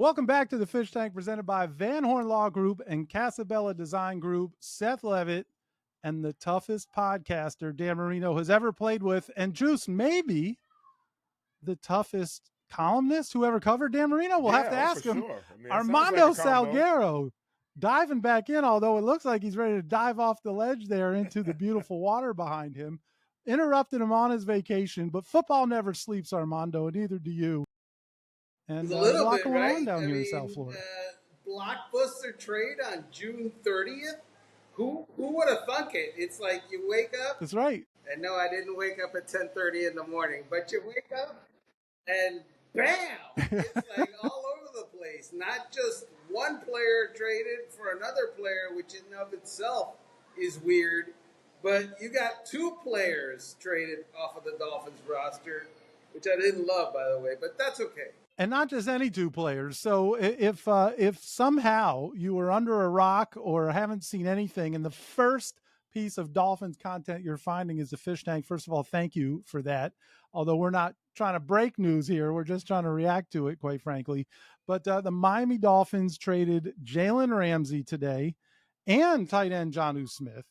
Welcome back to the Fish Tank presented by Van Horn Law Group and CasaBella Design Group. Seth Levitt and the toughest podcaster Dan Marino has ever played with, and Juice, maybe the toughest columnist who ever covered Dan Marino. We'll have to ask him. Sure. I mean, Armando Salguero diving back in, although it looks like he's ready to dive off the ledge there into the beautiful water behind him. Interrupted him on his vacation, but football never sleeps, Armando, and neither do you. And a little lot bit, going right? on down here in South Florida. Blockbuster trade on June 30th. Who would have thunk it? It's like you wake up. That's right. And no, I didn't wake up at 10:30 in the morning, but you wake up and bam! It's like all over the place. Not just one player traded for another player, which in and of itself is weird, but you got two players traded off of the Dolphins roster, which I didn't love, by the way, but that's okay. And not just any two players. So if somehow you were under a rock or haven't seen anything, and the first piece of Dolphins content you're finding is the Fish Tank, first of all, thank you for that. Although we're not trying to break news here, we're just trying to react to it, quite frankly. But the Miami Dolphins traded Jalen Ramsey today and tight end Jonnu Smith,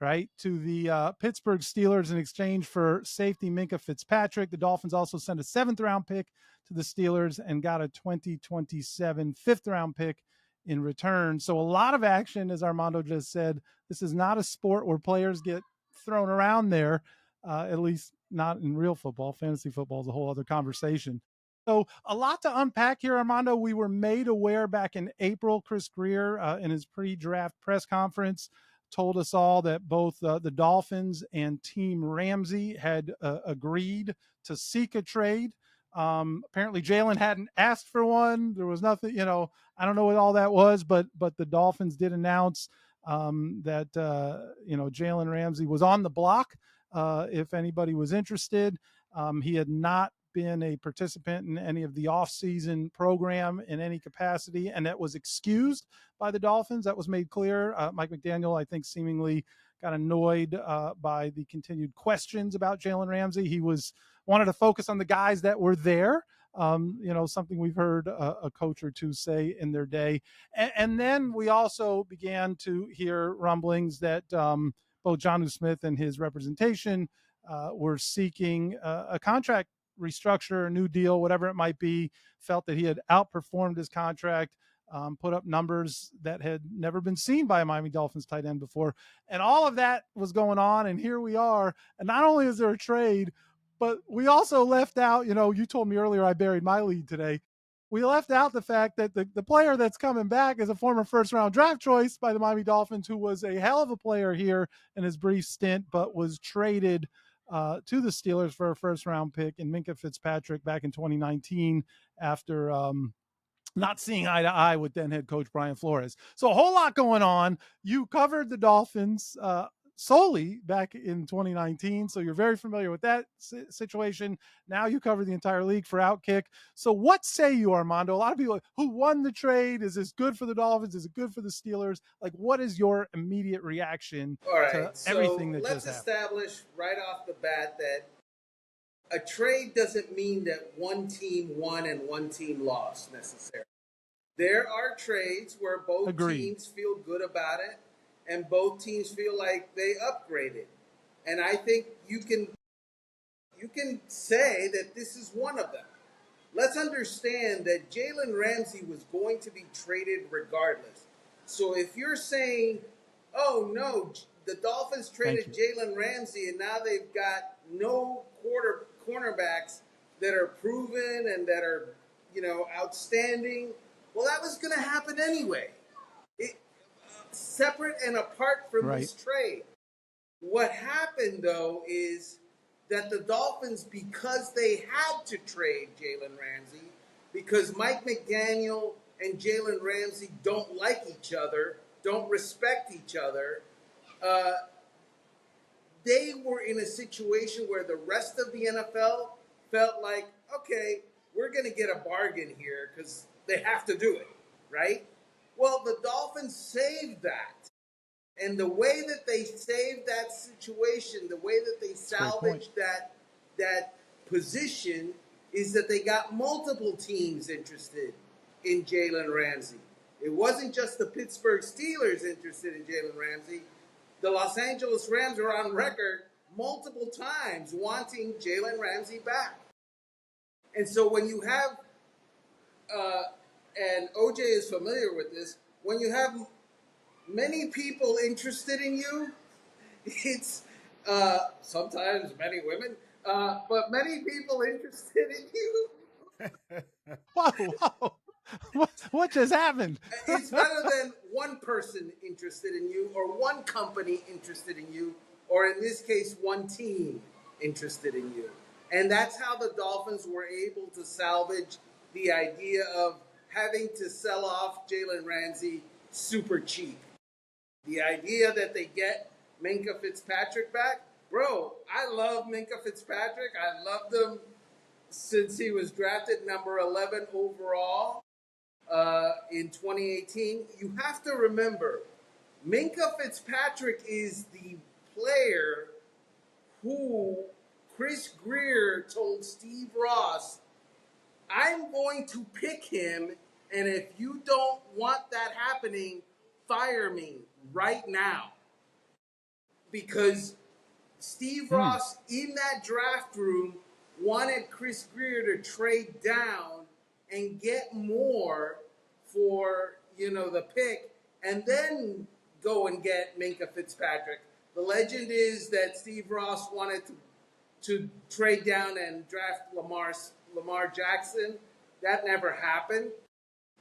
right, to the Pittsburgh Steelers in exchange for safety Minkah Fitzpatrick. The Dolphins also sent a 7th-round pick to the Steelers and got a 2027 5th-round pick in return. So a lot of action, as Armando just said. This is not a sport where players get thrown around there, at least not in real football. Fantasy football is a whole other conversation. So a lot to unpack here, Armando. We were made aware back in April, Chris Grier in his pre-draft press conference told us all that both the Dolphins and Team Ramsey had agreed to seek a trade. Apparently Jalen hadn't asked for one. There was nothing, I don't know what all that was, but the Dolphins did announce that, Jalen Ramsey was on the block if anybody was interested. He had not been a participant in any of the offseason program in any capacity, and that was excused by the Dolphins. That was made clear. Mike McDaniel, I think, seemingly got annoyed by the continued questions about Jalen Ramsey. He wanted to focus on the guys that were there. Something we've heard a coach or two say in their day. And then we also began to hear rumblings that both Jonnu Smith and his representation were seeking a contract restructure, a new deal, whatever it might be, felt that he had outperformed his contract, put up numbers that had never been seen by a Miami Dolphins tight end before. And all of that was going on. And here we are. And not only is there a trade, but we also left out, you told me earlier I buried my lead today. We left out the fact that the player that's coming back is a former first-round draft choice by the Miami Dolphins, who was a hell of a player here in his brief stint, but was traded to the Steelers for a first-round pick in Minkah Fitzpatrick back in 2019 after not seeing eye to eye with then head coach Brian Flores. So a whole lot going on. You covered the Dolphins solely back in 2019, so you're very familiar with that situation. Now you cover the entire league for OutKick. So what say you, Armando? A lot of people, who won the trade? Is this good for the Dolphins? Is it good for the Steelers? Like, what is your immediate reaction to everything that just happened? Let's establish right off the bat that a trade doesn't mean that one team won and one team lost necessarily. There are trades where both teams feel good about it, and both teams feel like they upgraded. And I think you can say that this is one of them. Let's understand that Jalen Ramsey was going to be traded regardless. So if you're saying, oh no, the Dolphins traded Jalen Ramsey and now they've got no cornerbacks that are proven and that are, outstanding, well, that was going to happen anyway. Separate and apart from this trade. What happened, though, is that the Dolphins, because they had to trade Jalen Ramsey, because Mike McDaniel and Jalen Ramsey don't like each other, don't respect each other, they were in a situation where the rest of the NFL felt like, okay, we're going to get a bargain here because they have to do it, right? Well, the Dolphins saved that. And the way that they saved that situation, the way that they salvaged that position is that they got multiple teams interested in Jalen Ramsey. It wasn't just the Pittsburgh Steelers interested in Jalen Ramsey. The Los Angeles Rams are on record multiple times wanting Jalen Ramsey back. And so when you have, and OJ is familiar with this, when you have many people interested in you, it's sometimes many women, but many people interested in you. Whoa. What just happened? It's better than one person interested in you or one company interested in you, or in this case, one team interested in you. And that's how the Dolphins were able to salvage the idea of having to sell off Jalen Ramsey super cheap. The idea that they get Minkah Fitzpatrick back, bro, I love Minkah Fitzpatrick. I loved him since he was drafted number 11 overall in 2018. You have to remember, Minkah Fitzpatrick is the player who Chris Grier told Steve Ross, I'm going to pick him, and if you don't want that happening, fire me right now. Because Steve Ross, in that draft room, wanted Chris Grier to trade down and get more for, the pick, and then go and get Minkah Fitzpatrick. The legend is that Steve Ross wanted to trade down and draft Lamar Jackson. That never happened.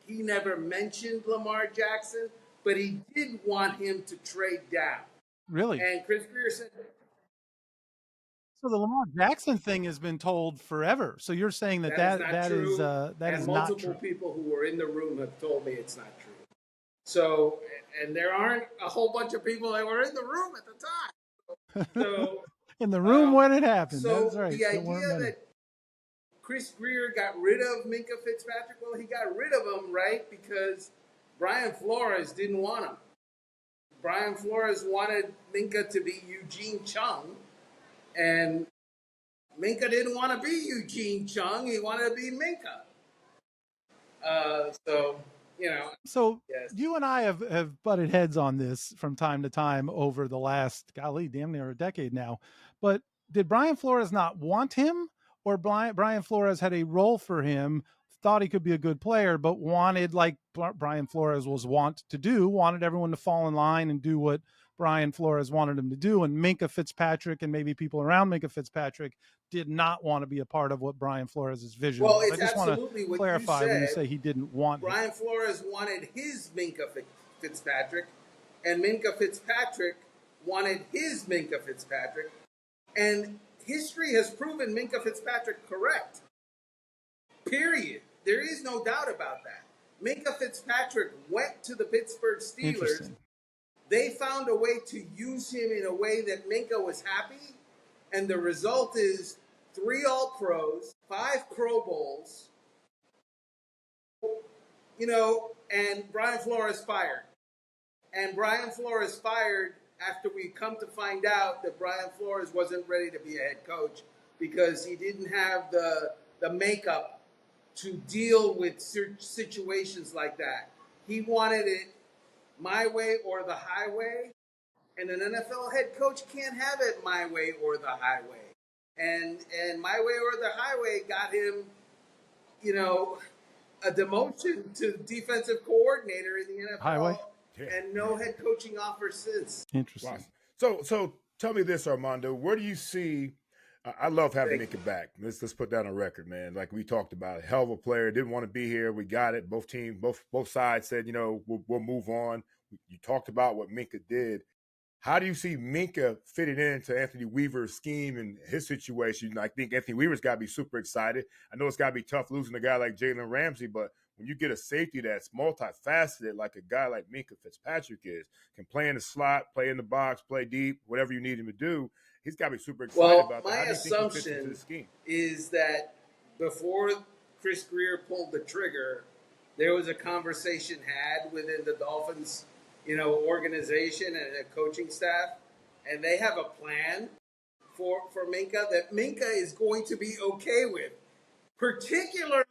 He never mentioned Lamar Jackson, but he did want him to trade down. Really? And Chris Grier said, so the Lamar Jackson thing has been told forever. So you're saying that is not true. And multiple people who were in the room have told me it's not true. So, and there aren't a whole bunch of people that were in the room at the time. So in the room when it happened. So that's right. The idea that Chris Grier got rid of Minkah Fitzpatrick, well, he got rid of him, right? Because Brian Flores didn't want him. Brian Flores wanted Minkah to be Eugene Chung, and Minkah didn't want to be Eugene Chung. He wanted to be Minkah. So yes. You and I have butted heads on this from time to time over the last, damn near a decade now. But did Brian Flores not want him, or Brian Flores had a role for him, thought he could be a good player, but wanted, like Brian Flores wanted everyone to fall in line and do what Brian Flores wanted him to do, and Minkah Fitzpatrick and maybe people around Minkah Fitzpatrick did not want to be a part of what Brian Flores' vision was. Well, it's I just want absolutely to clarify when you say he didn't want Brian Flores wanted his Minkah Fitzpatrick, and Minkah Fitzpatrick wanted his Minkah Fitzpatrick, and history has proven Minkah Fitzpatrick correct. Period. There is no doubt about that. Minkah Fitzpatrick went to the Pittsburgh Steelers. They found a way to use him in a way that Minkah was happy, and the result is 3 All-Pros, 5 Pro Bowls, and Brian Flores fired. And Brian Flores fired after we come to find out that Brian Flores wasn't ready to be a head coach because he didn't have the makeup to deal with situations like that. He wanted it my way or the highway, and an NFL head coach can't have it my way or the highway. And my way or the highway got him, a demotion to defensive coordinator in the NFL. Highway? And no head coaching offer since. Interesting. Wow. So tell me this, Armando. Where do you see? I love having Minkah back. Let's put that on record, man. Like we talked about, hell of a player. Didn't want to be here. We got it. Both teams, both sides said, we'll move on. You talked about what Minkah did. How do you see Minkah fitting into Anthony Weaver's scheme and his situation? I think Anthony Weaver's got to be super excited. I know it's got to be tough losing a guy like Jalen Ramsey, but when you get a safety that's multifaceted like a guy like Minkah Fitzpatrick is, can play in the slot, play in the box, play deep, whatever you need him to do, he's got to be super excited about that. My assumption is that before Chris Grier pulled the trigger, there was a conversation had within the Dolphins organization and a coaching staff, and they have a plan for Minkah that Minkah is going to be okay with. Particularly,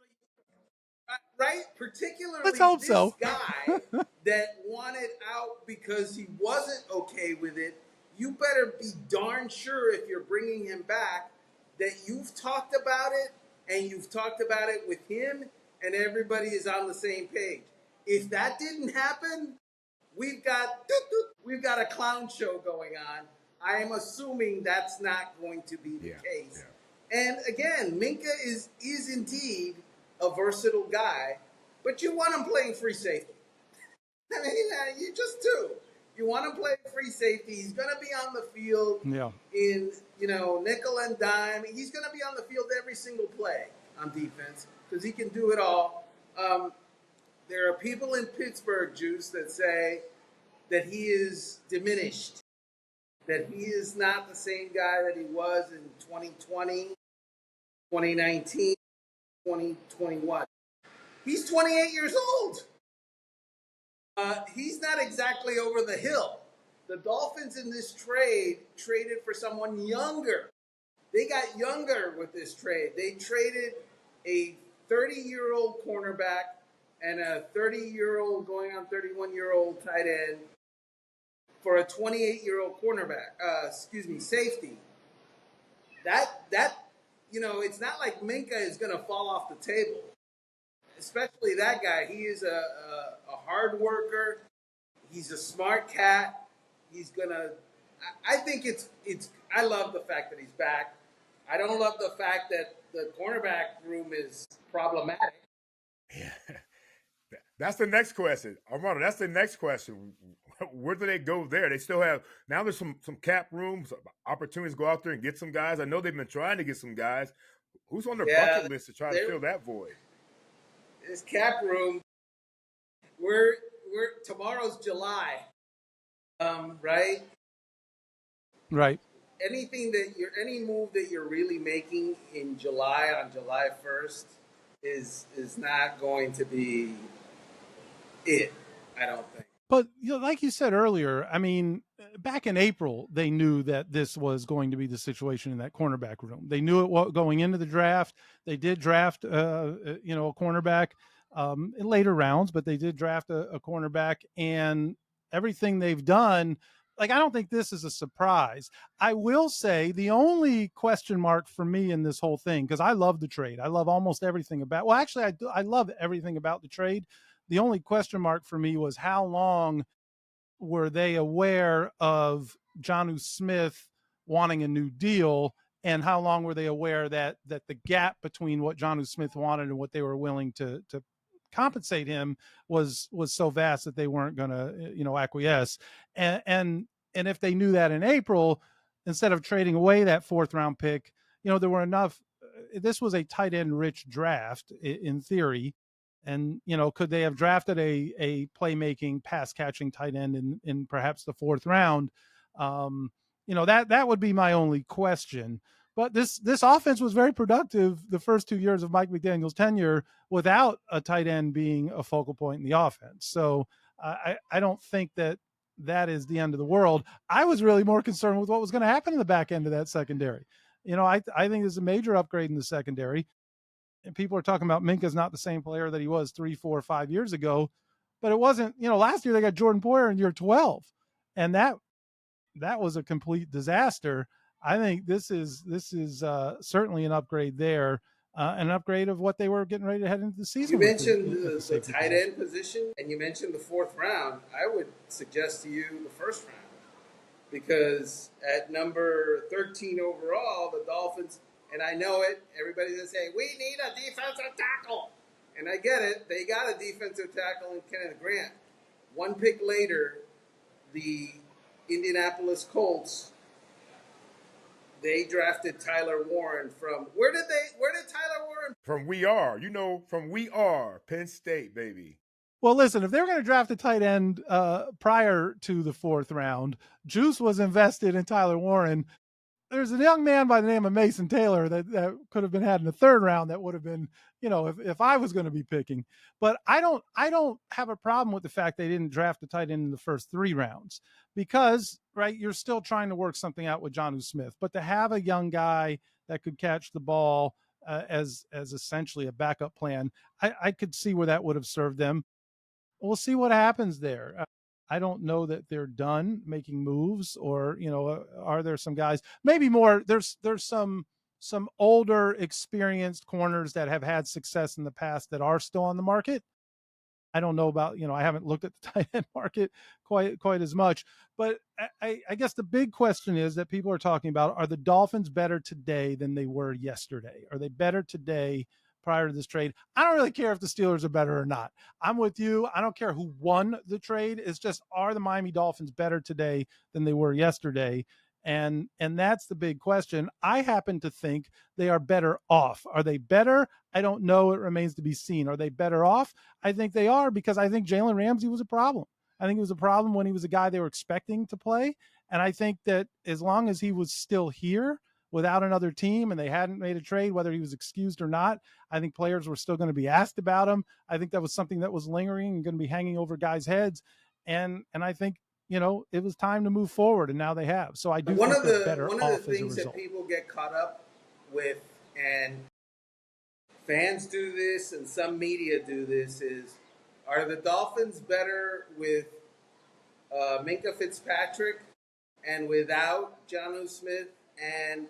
right? Particularly Let's hope this so. guy that wanted out because he wasn't okay with it. You better be darn sure if you're bringing him back that you've talked about it and you've talked about it with him and everybody is on the same page. If that didn't happen, we've got a clown show going on. I am assuming that's not going to be the case. Yeah. And again, Minkah is indeed a versatile guy, but you want him playing free safety. I mean, you just do. You want him playing free safety. He's going to be on the field in, nickel and dime. He's going to be on the field every single play on defense because he can do it all. There are people in Pittsburgh, Juice, that say that he is diminished, that he is not the same guy that he was in 2020, 2019, 2021. He's 28 years old. He's not exactly over the hill. The Dolphins in this trade traded for someone younger. They got younger with this trade. They traded a 30-year-old cornerback and a 30-year-old, going on 31-year-old tight end for a 28-year-old safety. That it's not like Minkah is going to fall off the table. Especially that guy. He is a hard worker. He's a smart cat. He's gonna. I think it's. I love the fact that he's back. I don't love the fact that the cornerback room is problematic. Yeah, that's the next question, Armando. That's the next question. Where do they go there? They still have now. There's some cap rooms, opportunities to go out there and get some guys. I know they've been trying to get some guys. Who's on their bucket list to try to fill that void? This cap room. We're tomorrow's July, right? Right. Any move that you're really making in July on July 1st is not going to be it. I don't think. But like you said earlier, I mean, back in April, they knew that this was going to be the situation in that cornerback room. They knew it going into the draft. They did draft, a cornerback in later rounds, but they did draft a cornerback, and everything they've done. Like, I don't think this is a surprise. I will say the only question mark for me in this whole thing, because I love the trade. I love almost everything about. Well, actually, I love everything about the trade. The only question mark for me was how long were they aware of Jonnu Smith wanting a new deal, and how long were they aware that the gap between what Jonnu Smith wanted and what they were willing to compensate him was so vast that they weren't going to acquiesce. And if they knew that in April, instead of trading away that 4th round pick, there were enough. This was a tight end rich draft in theory. And, could they have drafted a playmaking, pass catching tight end in perhaps the 4th round? That would be my only question. But this offense was very productive the first 2 years of Mike McDaniel's tenure without a tight end being a focal point in the offense. So I don't think that is the end of the world. I was really more concerned with what was going to happen in the back end of that secondary. I think there's a major upgrade in the secondary. And people are talking about Minkah's not the same player that he was 3, 4, 5 years ago, but it wasn't. Last year they got Jordan Poyer in year 12, and that was a complete disaster. I think this is certainly an upgrade there, an upgrade of what they were getting ready to head into the season. You mentioned the tight end position, and you mentioned the 4th round. I would suggest to you the 1st round, because at number 13 overall, the Dolphins. And I know it. Everybody's going to say, we need a defensive tackle. And I get it. They got a defensive tackle in Kenneth Grant. One pick later, the Indianapolis Colts, they drafted Tyler Warren from – where did Tyler Warren – From We Are. From We Are, Penn State, baby. Well, listen, if they were going to draft a tight end prior to the 4th round, Juice was invested in Tyler Warren. There's a young man by the name of Mason Taylor that could have been had in the 3rd round. That would have been, if I was going to be picking. But I don't have a problem with the fact they didn't draft a tight end in the first 3 rounds because, right, you're still trying to work something out with Jonnu Smith. But to have a young guy that could catch the ball as essentially a backup plan. I could see where that would have served them. We'll see what happens there. I don't know that they're done making moves, or are there some guys, maybe more? There's some older, experienced corners that have had success in the past that are still on the market. I don't know about, I haven't looked at the tight end market quite as much, but I guess the big question is that people are talking about: are the Dolphins better today than they were yesterday? Are they better today prior to this trade? I don't really care if the Steelers are better or not. I'm with you. I don't care who won the trade. It's just, are the Miami Dolphins better today than they were yesterday? And that's the big question. I happen to think they are better off. Are they better? I don't know. It remains to be seen. Are they better off? I think they are, because I think Jalen Ramsey was a problem. I think it was a problem when he was a guy they were expecting to play. And I think that as long as he was still here without another team and they hadn't made a trade, whether he was excused or not, I think players were still going to be asked about him. I think that was something that was lingering and going to be hanging over guys' heads. And I think, it was time to move forward, and now they have. So I do think they're better off as a result. One of the things that people get caught up with, and fans do this and some media do this, is, are the Dolphins better with Minkah Fitzpatrick and without Jonnu Smith and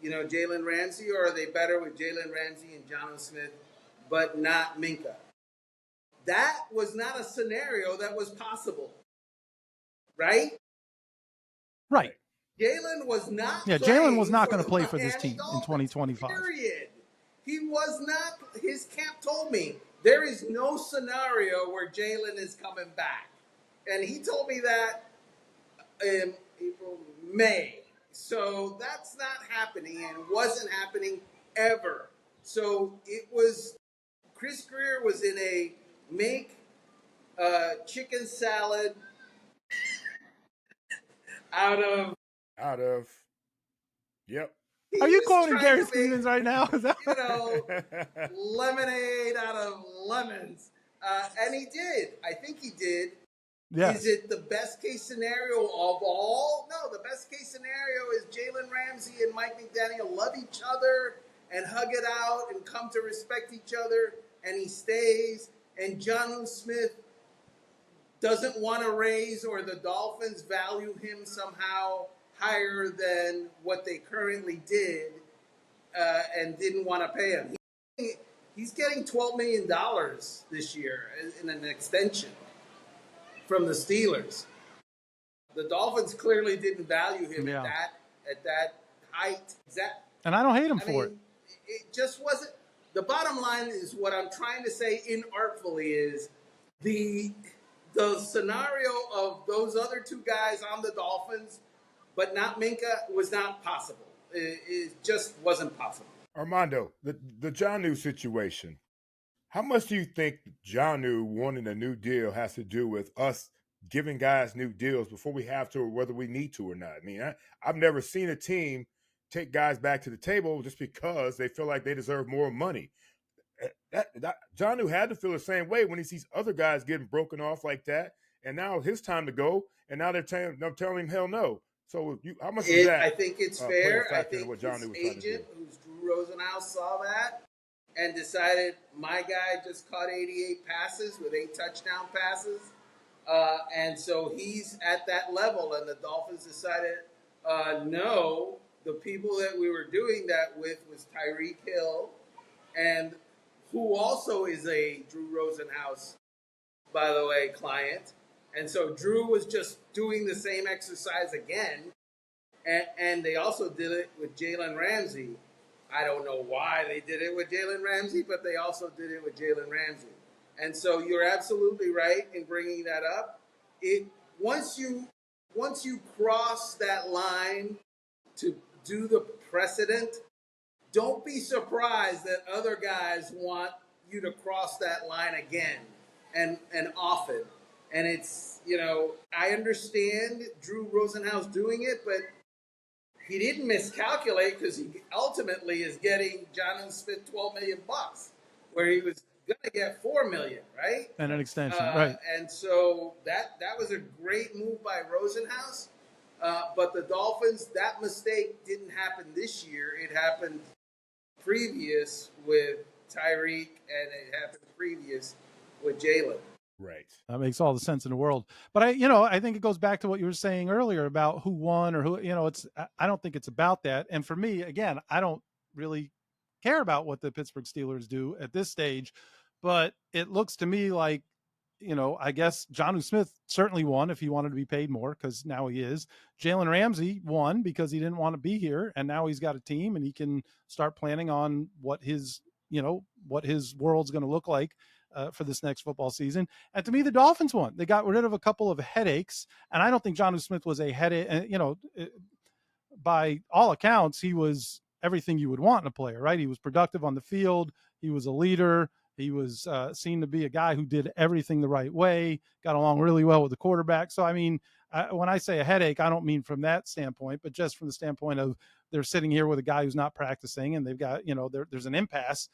Jalen Ramsey, or are they better with Jalen Ramsey and Jonnu Smith but not Minkah? That was not a scenario that was possible. Right? Right. Jalen was not. Yeah, Jalen was not going to play for this team in 2025. Period. He was not. His camp told me there is no scenario where Jalen is coming back, and he told me that in May. So that's not happening, and wasn't happening ever. So it was. Chris Grier was in a make chicken salad out of. Yep. Are you quoting Gary Stevens right now? Is that lemonade out of lemons? And he did. I think he did. Yes. Is it the best case scenario of all? No, the best case scenario is Jalen Ramsey and Mike McDaniel love each other and hug it out and come to respect each other, and he stays. And Jonnu Smith doesn't want to raise, or the Dolphins value him somehow higher than what they currently did, and didn't want to pay him. He's getting $12 million this year in an extension from the Steelers. The Dolphins clearly didn't value him at that height. And I don't hate him for it. It just wasn't. The bottom line is, what I'm trying to say inartfully is, the scenario of those other two guys on the Dolphins, but not Minkah, was not possible. It just wasn't possible. Armando, the Jonnu situation, how much do you think Jonnu wanting a new deal has to do with us giving guys new deals before we have to, or whether we need to or not? I mean, I've never seen a team take guys back to the table just because they feel like they deserve more money. Jonnu had to feel the same way when he sees other guys getting broken off like that, and now his time to go, and now they're telling him hell no. So how much is that? I think it's fair. I think his agent, who's Drew Rosenhaus, saw that and decided, my guy just caught 88 passes with 8 touchdown passes, and so he's at that level. And the Dolphins decided, no, the people that we were doing that with was Tyreek Hill, and who also is a Drew Rosenhaus, by the way, client. And so Drew was just doing the same exercise again. And they also did it with Jalen Ramsey. I don't know why they did it with Jalen Ramsey, but they also did it with Jalen Ramsey. And so you're absolutely right in bringing that up. Once you cross that line to do the precedent, don't be surprised that other guys want you to cross that line again and often. And it's, I understand Drew Rosenhaus doing it, but he didn't miscalculate, because he ultimately is getting Jonnu Smith $12 million, where he was going to get $4 million, right? And an extension, right? And so that was a great move by Rosenhaus. But the Dolphins, that mistake didn't happen this year. It happened previous with Tyreek, and it happened previous with Jalen. Right. That makes all the sense in the world. But I think it goes back to what you were saying earlier about who won or who, I don't think it's about that. And for me, again, I don't really care about what the Pittsburgh Steelers do at this stage, but it looks to me like, I guess Jonnu Smith certainly won if he wanted to be paid more, because now he is. Jalen Ramsey won because he didn't want to be here, and now he's got a team and he can start planning on what his world's going to look like for this next football season. And to me, the Dolphins won. They got rid of a couple of headaches, and I don't think Jonnu Smith was a headache. By all accounts, he was everything you would want in a player, right? He was productive on the field. He was a leader. He was seen to be a guy who did everything the right way, got along really well with the quarterback. So, I mean, when I say a headache, I don't mean from that standpoint, but just from the standpoint of they're sitting here with a guy who's not practicing, and they've got, there's an impasse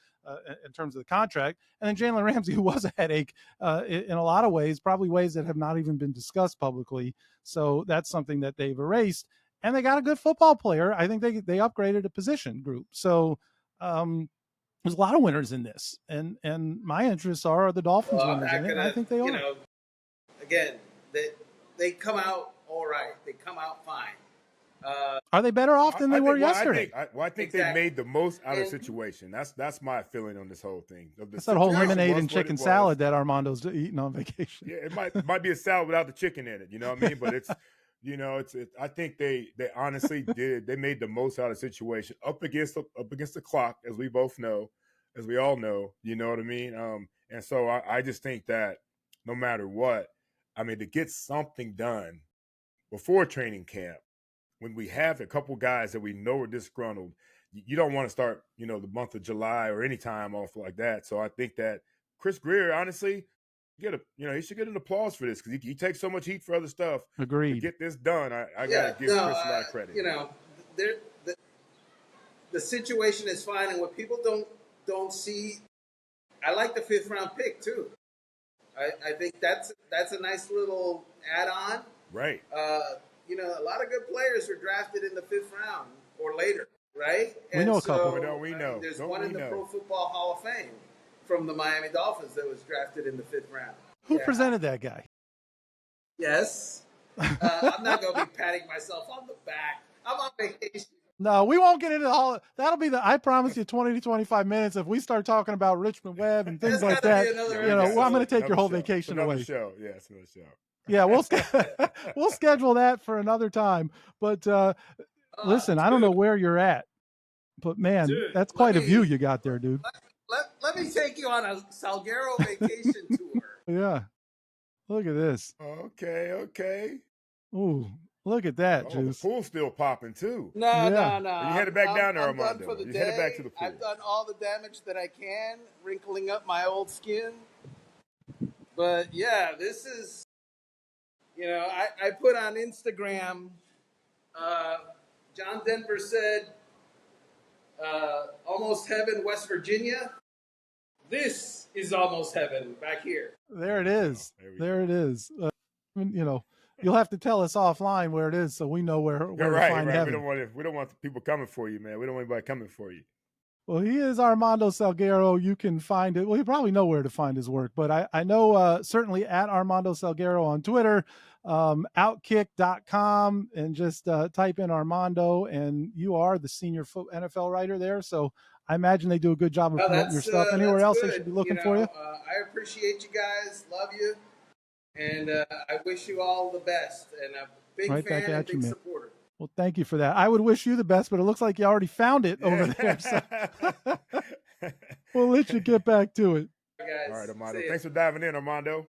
in terms of the contract. And then Jalen Ramsey, who was a headache in a lot of ways, probably ways that have not even been discussed publicly. So that's something that they've erased. And they got a good football player. I think they upgraded a position group. So there's a lot of winners in this. And my interests are the Dolphins winners in it, and I think they are. Again, they come out all right. They come out fine. Are they better off than they were yesterday? I think they made the most out of the situation. That's my feeling on this whole thing. That's that whole lemonade and chicken salad that Armando's eating on vacation. Yeah, it might be a salad without the chicken in it. You know what I mean? But it's I think they honestly did. They made the most out of the situation up against the clock, as we both know, as we all know. You know what I mean? And so I just think that no matter what, I mean, to get something done before training camp, when we have a couple guys that we know are disgruntled, you don't want to start, the month of July or any time off like that. So I think that Chris Grier, honestly, he should get an applause for this, because he takes so much heat for other stuff. Agreed. To get this done, I gotta give Chris a lot of credit. The situation is fine, and what people don't see, I like the 5th round pick too. I think that's a nice little add-on. Right. A lot of good players are drafted in the 5th round or later, right? We know a couple. We know. There's one in the Pro Football Hall of Fame from the Miami Dolphins that was drafted in the 5th round. Who presented that guy? Yes. I'm not going to be patting myself on the back. I'm on vacation. No, we won't get into all. That'll be I promise you 20 to 25 minutes. If we start talking about Richmond Webb and things like that, I'm going to take your whole vacation away. Show. Yeah, it's another show. Yeah, we'll schedule that for another time. But listen, I don't know where you're at, but man, that's quite a view you got there, dude. Let me take you on a Salguero vacation tour. Yeah. Look at this. Okay. Ooh, look at that, Juice. The pool's still popping too. No. You headed back down there, Armando. Done for the you day. Headed back to the pool. I've done all the damage that I can, wrinkling up my old skin. But yeah, this is, I put on Instagram, John Denver said, almost heaven, West Virginia. This is almost heaven back here. There it is. There it is. You'll have to tell us offline where it is, so we know where to find heaven. We don't want people coming for you, man. We don't want anybody coming for you. Well, he is Armando Salguero. You can find it. Well, you probably know where to find his work, but I know certainly at Armando Salguero on Twitter, outkick.com, and just type in Armando, and you are the senior NFL writer there. So I imagine they do a good job of promoting your stuff. Anywhere else they should be looking for you? I appreciate you guys. Love you. And I wish you all the best. And a big fan and big supporter. Well, thank you for that. I would wish you the best, but it looks like you already found it over there. So we'll let you get back to it. All right, guys. All right, Armando. Thanks for diving in, Armando.